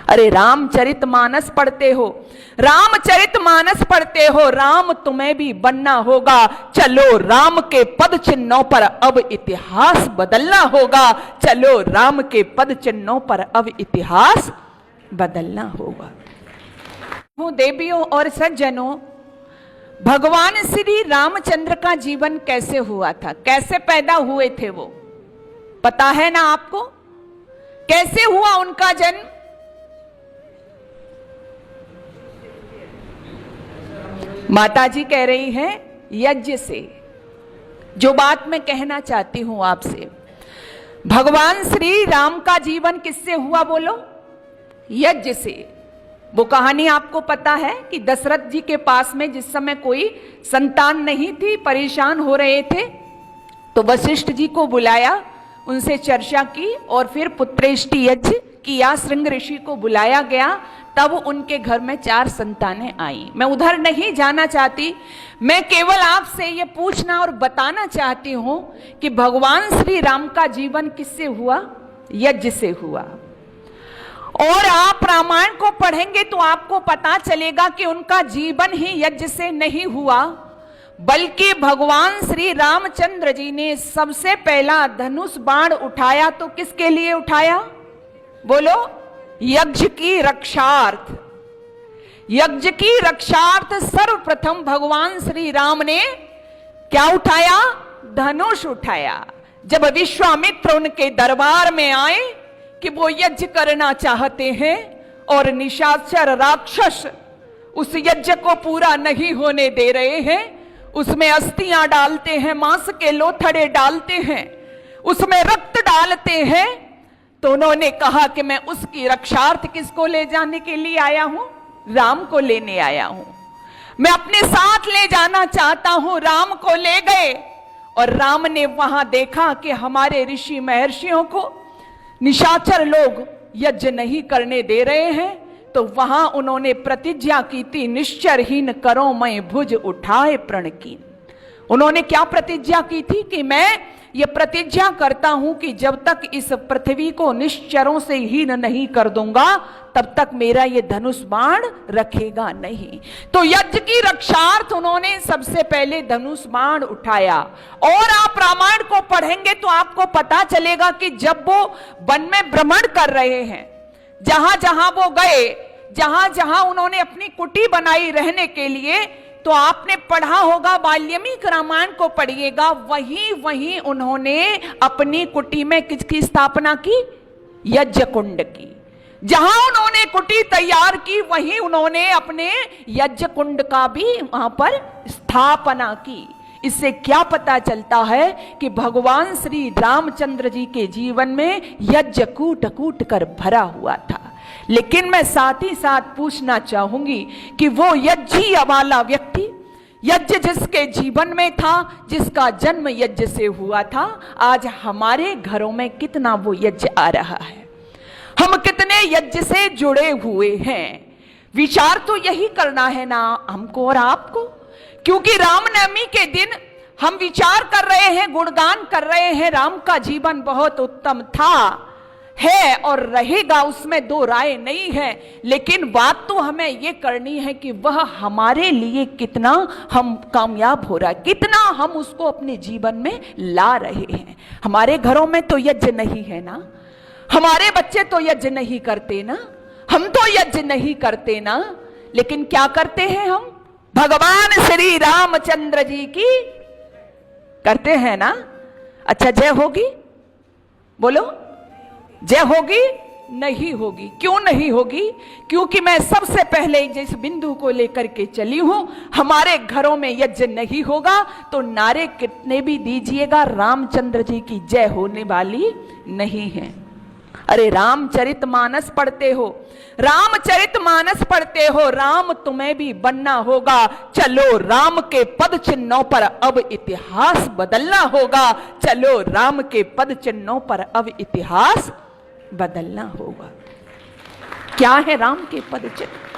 अरे रामचरितमानस पढ़ते हो, रामचरितमानस पढ़ते हो, राम तुम्हें भी बनना होगा। चलो राम के पद चिन्हों पर अब इतिहास बदलना होगा। चलो राम के पद चिन्हों पर अब इतिहास बदलना होगा। देवियों और सज्जनों, भगवान श्री रामचंद्र का जीवन कैसे हुआ था, कैसे पैदा हुए थे, वो पता है ना आपको? कैसे हुआ उनका जन्म? माता जी कह रही हैं यज्ञ से। जो बात मैं कहना चाहती हूं आपसे, भगवान श्री राम का जीवन किससे हुआ बोलो? यज्ञ से। वो कहानी आपको पता है कि दशरथ जी के पास में जिस समय कोई संतान नहीं थी, परेशान हो रहे थे, तो वशिष्ठ जी को बुलाया, उनसे चर्चा की और फिर पुत्रेष्टि यज्ञ किया। श्रृंग ऋषि को बुलाया गया, तब उनके घर में 4 संतानें आई। मैं उधर नहीं जाना चाहती, मैं केवल आपसे ये पूछना और बताना चाहती हूं कि भगवान श्री राम का जीवन किससे हुआ? यज्ञ से हुआ। और आप रामायण को पढ़ेंगे तो आपको पता चलेगा कि उनका जीवन ही यज्ञ से नहीं हुआ, बल्कि भगवान श्री रामचंद्र जी ने सबसे पहला धनुष बाण उठाया तो किसके लिए उठाया बोलो? यज्ञ की रक्षार्थ। यज्ञ की रक्षार्थ सर्वप्रथम भगवान श्री राम ने क्या उठाया? धनुष उठाया। जब विश्वामित्र उनके दरबार में आए कि वो यज्ञ करना चाहते हैं और निशाचर राक्षस उस यज्ञ को पूरा नहीं होने दे रहे हैं, उसमें अस्थियां डालते हैं, मांस के लोथड़े डालते हैं, उसमें रक्त डालते हैं, तो उन्होंने कहा कि मैं उसकी रक्षार्थ किसको ले जाने के लिए आया हूं? राम को लेने आया हूं। मैं अपने साथ ले जाना चाहता हूं। राम को ले गए और राम ने वहां देखा कि हमारे ऋषि महर्षियों को निशाचर लोग यज्ञ नहीं करने दे रहे हैं, तो वहां उन्होंने प्रतिज्ञा की थी, निश्चरहीन करो मैं भुज उठाए प्रण कीन। उन्होंने क्या प्रतिज्ञा की थी कि मैं ये प्रतिज्ञा करता हूं कि जब तक इस पृथ्वी को निश्चरों से हीन नहीं कर दूंगा, तब तक मेरा ये धनुष बाण रखेगा नहीं। तो यज्ञ की रक्षार्थ उन्होंने सबसे पहले धनुष बाण उठाया। और आप रामायण को पढ़ेंगे तो आपको पता चलेगा कि जब वो वन में भ्रमण कर रहे हैं, जहां जहां वो गए, जहां जहां उन्होंने अपनी कुटी बनाई रहने के लिए, तो आपने पढ़ा होगा, वाल्मीकि रामायण को पढ़िएगा, वहीं वहीं उन्होंने अपनी कुटी में किसकी स्थापना की? यज्ञ कुंड की। जहां उन्होंने कुटी तैयार की, वहीं उन्होंने अपने यज्ञ कुंड का भी वहां पर स्थापना की। इससे क्या पता चलता है कि भगवान श्री रामचंद्र जी के जीवन में यज्ञ कूट कूट कर भरा हुआ था। लेकिन मैं साथ ही साथ पूछना चाहूंगी कि वो यज्ञी वाला व्यक्ति, यज्ञ जिसके जीवन में था, जिसका जन्म यज्ञ से हुआ था, आज हमारे घरों में कितना वो यज्ञ आ रहा है? हम कितने यज्ञ से जुड़े हुए हैं? विचार तो यही करना है ना हमको और आपको, क्योंकि रामनवमी के दिन हम विचार कर रहे हैं, गुणगान कर रहे हैं, राम का जीवन बहुत उत्तम था, है और रहेगा, उसमें दो राय नहीं है। लेकिन बात तो हमें ये करनी है कि वह हमारे लिए कितना हम कामयाब हो रहा है, कितना हम उसको अपने जीवन में ला रहे हैं। हमारे घरों में तो यज्ञ नहीं है ना, हमारे बच्चे तो यज्ञ नहीं करते ना, हम तो यज्ञ नहीं करते ना, लेकिन क्या करते हैं हम? भगवान श्री रामचंद्र जी की करते हैं ना। अच्छा, जय होगी बोलो? जय होगी? नहीं होगी। क्यों नहीं होगी? क्योंकि मैं सबसे पहले जिस बिंदु को लेकर के चली हूं, हमारे घरों में यज्ञ नहीं होगा तो नारे कितने भी दीजिएगा, रामचंद्र जी की जय होने वाली नहीं है। अरे रामचरितमानस पढ़ते हो, रामचरितमानस पढ़ते हो, राम तुम्हें भी बनना होगा। चलो राम के पद चिन्हों पर अब इतिहास बदलना होगा। चलो राम के पद चिन्हों पर अब इतिहास बदलना होगा। क्या है राम के पद चिन्ह?